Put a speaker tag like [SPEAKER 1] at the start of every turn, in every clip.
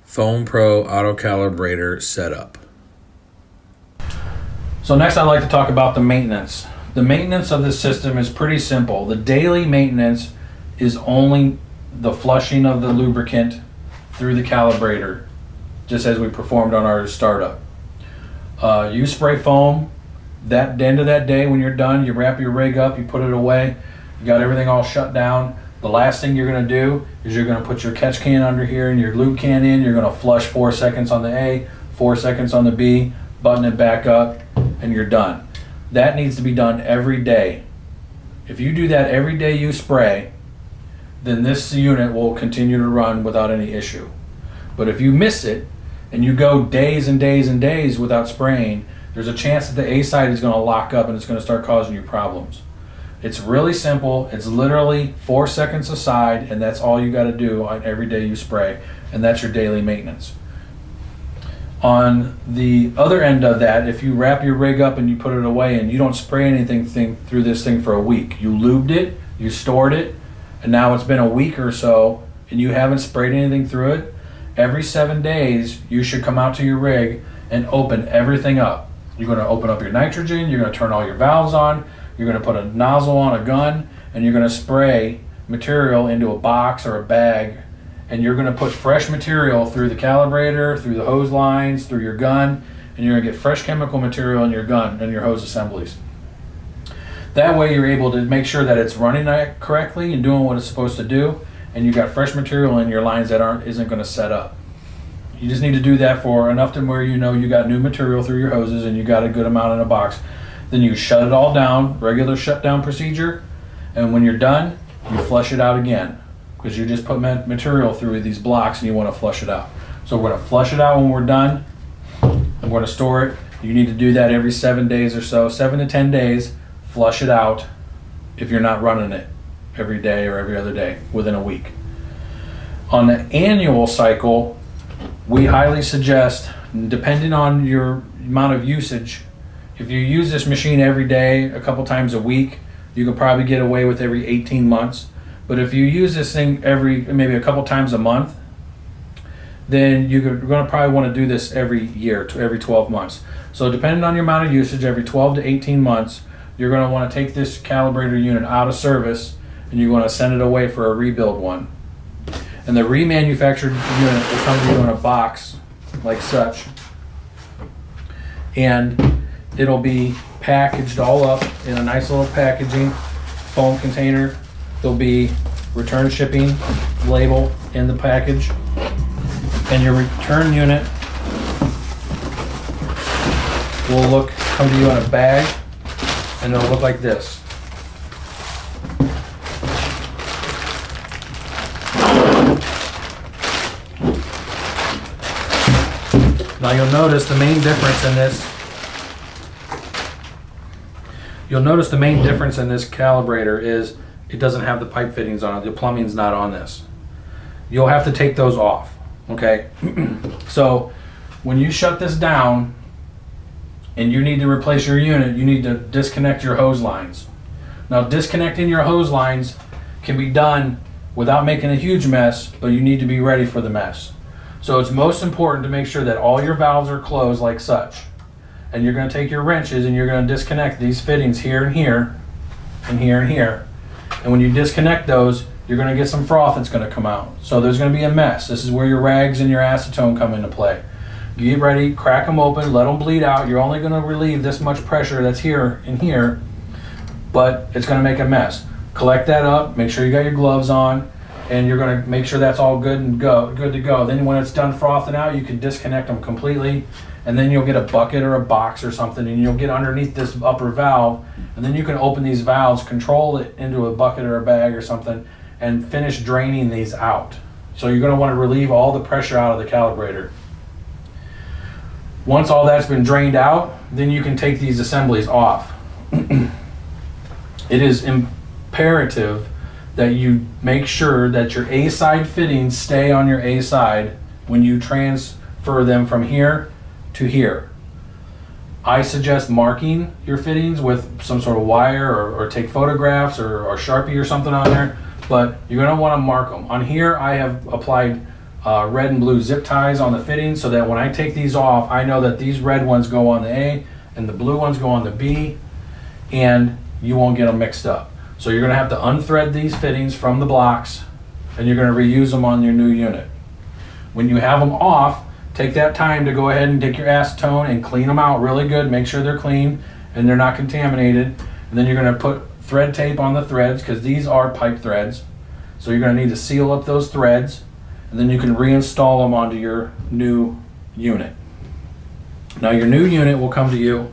[SPEAKER 1] FoamPro auto calibrator setup.
[SPEAKER 2] So next I'd like to talk about the maintenance. The maintenance of this system is pretty simple. The daily maintenance is only the flushing of the lubricant through the calibrator, just as we performed on our startup. You spray foam. At the end of that day, when you're done, you wrap your rig up, you put it away, you got everything all shut down. The last thing you're going to do is you're going to put your catch can under here and your lube can in. You're going to flush 4 seconds on the A, 4 seconds on the B, button it back up, and you're done. That needs to be done every day. If you do that every day you spray, then this unit will continue to run without any issue. But if you miss it and you go days and days and days without spraying, there's a chance that the A side is going to lock up and it's going to start causing you problems. It's really simple. It's literally 4 seconds aside, and that's all you got to do on every day you spray, and that's your daily maintenance. On the other end of that, if you wrap your rig up and you put it away and you don't spray anything through this thing for a week, you lubed it, you stored it, and now it's been a week or so and you haven't sprayed anything through it, every 7 days you should come out to your rig and open everything up. You're going to open up your nitrogen, you're going to turn all your valves on, you're going to put a nozzle on a gun, and you're going to spray material into a box or a bag, and you're going to put fresh material through the calibrator, through the hose lines, through your gun, and you're going to get fresh chemical material in your gun and your hose assemblies. That way you're able to make sure that it's running correctly and doing what it's supposed to do, and you've got fresh material in your lines that isn't going to set up. You just need to do that for enough to where you know you got new material through your hoses and you got a good amount in a box. Then you shut it all down, regular shutdown procedure, and when you're done, you flush it out again, because you just put material through these blocks and you want to flush it out. So we're going to flush it out when we're done, and we're going to store it. You need to do that every 7 days or so, 7 to 10 days, flush it out if you're not running it every day or every other day within a week. On the annual cycle, we highly suggest, depending on your amount of usage, if you use this machine every day, a couple times a week, you can probably get away with every 18 months. But if you use this thing maybe a couple times a month, then you're going to probably want to do this every year, every 12 months. So depending on your amount of usage, every 12 to 18 months, you're going to want to take this calibrator unit out of service and you're going to send it away for a rebuild one. And the remanufactured unit will come to you in a box like such. And it'll be packaged all up in a nice little packaging foam container. There'll be return shipping label in the package. And your return unit will come to you in a bag, and it'll look like this. Now you'll notice the main difference in this calibrator is it doesn't have the pipe fittings on it. The plumbing's not on this. You'll have to take those off, okay? So when you shut this down and you need to replace your unit, you need to disconnect your hose lines. Now disconnecting your hose lines can be done without making a huge mess, but you need to be ready for the mess. So it's most important to make sure that all your valves are closed like such. And you're going to take your wrenches and you're going to disconnect these fittings here and here and here and here. And when you disconnect those, you're going to get some froth that's going to come out. So there's going to be a mess. This is where your rags and your acetone come into play. Get ready, crack them open, let them bleed out. You're only going to relieve this much pressure that's here and here, but it's going to make a mess. Collect that up, make sure you got your gloves on, and you're going to make sure that's all good to go. Then when it's done frothing out, you can disconnect them completely, and then you'll get a bucket or a box or something, and you'll get underneath this upper valve, and then you can open these valves, control it into a bucket or a bag or something, and finish draining these out. So you're going to want to relieve all the pressure out of the calibrator. Once all that's been drained out, then you can take these assemblies off. It is imperative that you make sure that your A-side fittings stay on your A-side when you transfer them from here to here. I suggest marking your fittings with some sort of wire or take photographs or Sharpie or something on there, but you're going to want to mark them. On here I have applied red and blue zip ties on the fittings so that when I take these off, I know that these red ones go on the A and the blue ones go on the B, and you won't get them mixed up. So you're going to have to unthread these fittings from the blocks, and you're going to reuse them on your new unit. When you have them off, take that time to go ahead and take your acetone and clean them out really good. Make sure they're clean and they're not contaminated. And then you're going to put thread tape on the threads, because these are pipe threads. So you're going to need to seal up those threads, and then you can reinstall them onto your new unit. Now your new unit will come to you,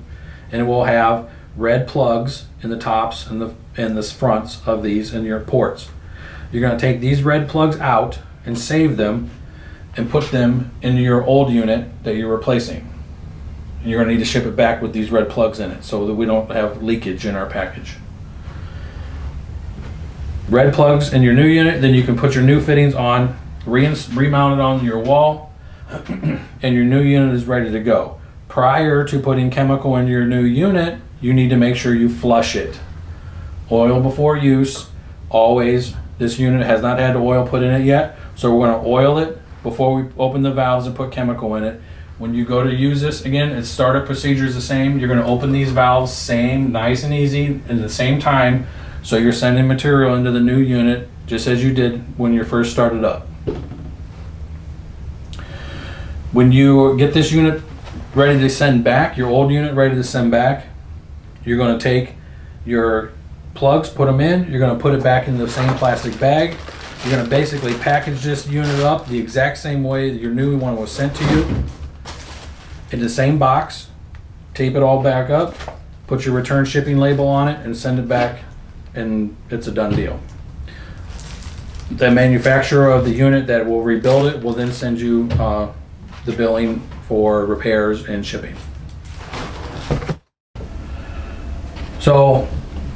[SPEAKER 2] and it will have red plugs in the tops and the fronts of these and your ports. You're going to take these red plugs out and save them and put them into your old unit that you're replacing. And you're going to need to ship it back with these red plugs in it so that we don't have leakage in our package. Red plugs in your new unit, then you can put your new fittings on, remount it on your wall, and your new unit is ready to go. Prior to putting chemical in your new unit, you need to make sure you flush it. Oil before use, always. This unit has not had oil put in it yet, so we're going to oil it before we open the valves and put chemical in it. When you go to use this, again, its startup procedure is the same. You're going to open these valves same, nice and easy, at the same time, so you're sending material into the new unit just as you did when you first started up. When you get this unit ready to send back, your old unit ready to send back, you're going to take your plugs, put them in, you're going to put it back in the same plastic bag. You're going to basically package this unit up the exact same way that your new one was sent to you, in the same box, tape it all back up, put your return shipping label on it, and send it back, and it's a done deal. The manufacturer of the unit that will rebuild it will then send you the billing for repairs and shipping. So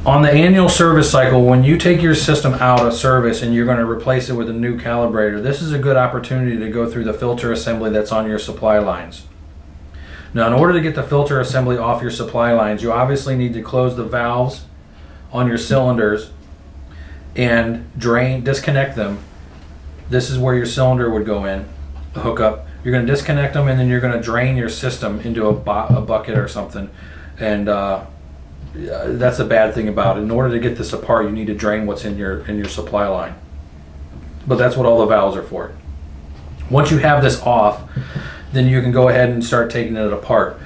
[SPEAKER 2] on the annual service cycle, when you take your system out of service and you're going to replace it with a new calibrator, this is a good opportunity to go through the filter assembly that's on your supply lines. Now, in order to get the filter assembly off your supply lines, you obviously need to close the valves on your cylinders and disconnect them. This is where your cylinder would go in, hook up. You're going to disconnect them, and then you're going to drain your system into a bucket or something. And that's a bad thing about it. In order to get this apart, you need to drain what's in your supply line. But that's what all the valves are for. Once you have this off, then you can go ahead and start taking it apart.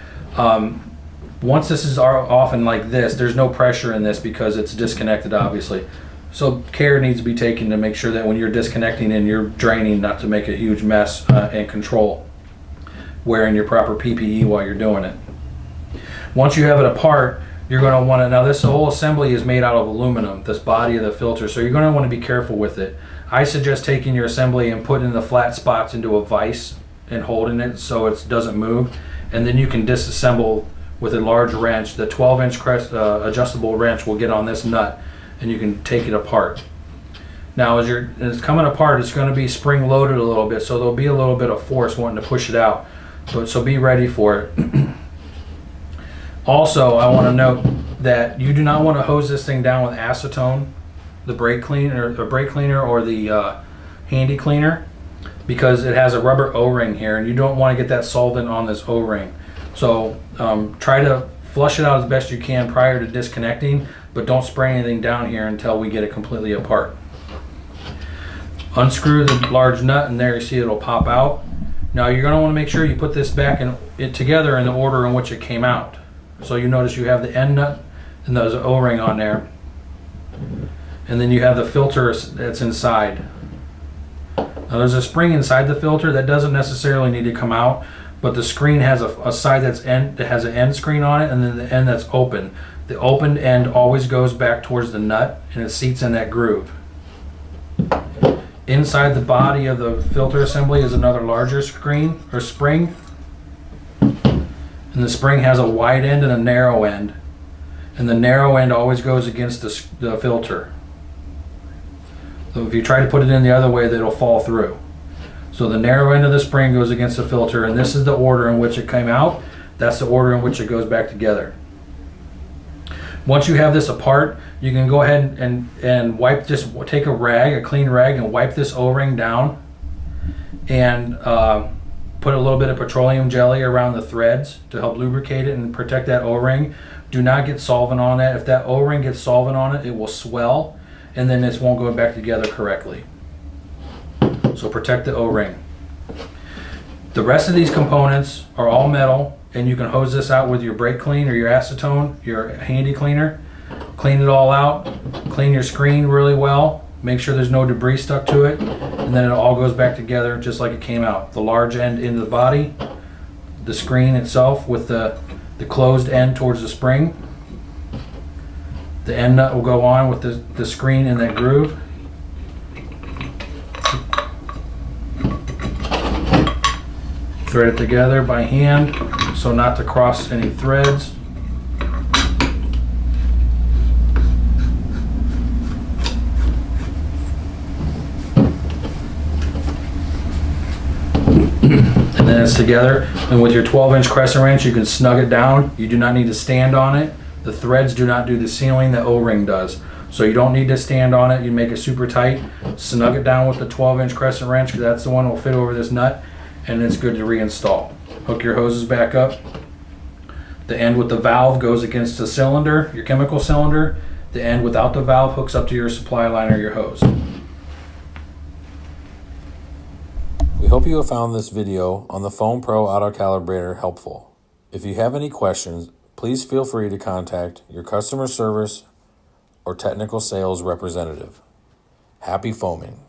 [SPEAKER 2] Once this is off and like this, there's no pressure in this because it's disconnected, obviously. So care needs to be taken to make sure that when you're disconnecting and you're draining, not to make a huge mess, and control wearing your proper PPE while you're doing it. Once you have it apart, you're going to want to, now this whole assembly is made out of aluminum, this body of the filter, so you're going to want to be careful with it. I suggest taking your assembly and putting the flat spots into a vise and holding it so it doesn't move, and then you can disassemble with a large wrench. The 12-inch adjustable wrench will get on this nut, and you can take it apart. Now as it's coming apart, it's going to be spring loaded a little bit, so there'll be a little bit of force wanting to push it out, so be ready for it. Also, I want to note that you do not want to hose this thing down with acetone, the brake cleaner or the handy cleaner, because it has a rubber O-ring here, and you don't want to get that solvent on this O-ring. So try to flush it out as best you can prior to disconnecting, but don't spray anything down here until we get it completely apart. Unscrew the large nut, and there you see it'll pop out. Now you're going to want to make sure you put this back together in the order in which it came out. So you notice you have the end nut and there's an O-ring on there, and then you have the filter that's inside. Now there's a spring inside the filter that doesn't necessarily need to come out, but the screen has a side that has an end screen on it, and then the end that's open. The opened end always goes back towards the nut, and it seats in that groove. Inside the body of the filter assembly is another larger screen or spring, and the spring has a wide end and a narrow end, and the narrow end always goes against the filter. So if you try to put it in the other way, it'll fall through. So the narrow end of the spring goes against the filter, and this is the order in which it came out. That's the order in which it goes back together. Once you have this apart, you can go ahead and wipe, just take a rag, a clean rag, and wipe this O-ring down, and put a little bit of petroleum jelly around the threads to help lubricate it and protect that O-ring. Do not get solvent on that. If that O-ring gets solvent on it, it will swell, and then this won't go back together correctly. So protect the O-ring. The rest of these components are all metal, and you can hose this out with your brake clean or your acetone, your handy cleaner. Clean it all out. Clean your screen really well. Make sure there's no debris stuck to it, and then it all goes back together just like it came out. The large end into the body, the screen itself with the closed end towards the spring. The end nut will go on with the screen in that groove. Thread it together by hand so not to cross any threads. And then it's together, and with your 12-inch crescent wrench you can snug it down. You do not need to stand on it. The threads do not do the sealing, the O-ring does. So you don't need to stand on it. You make it super tight, snug it down with the 12-inch crescent wrench, because that's the one that will fit over this nut, and it's good to reinstall. Hook your hoses back up. The end with the valve goes against the cylinder, your chemical cylinder. The end without the valve hooks up to your supply line or your hose.
[SPEAKER 1] We hope you have found this video on the FoamPro Auto Calibrator helpful. If you have any questions, please feel free to contact your customer service or technical sales representative. Happy foaming!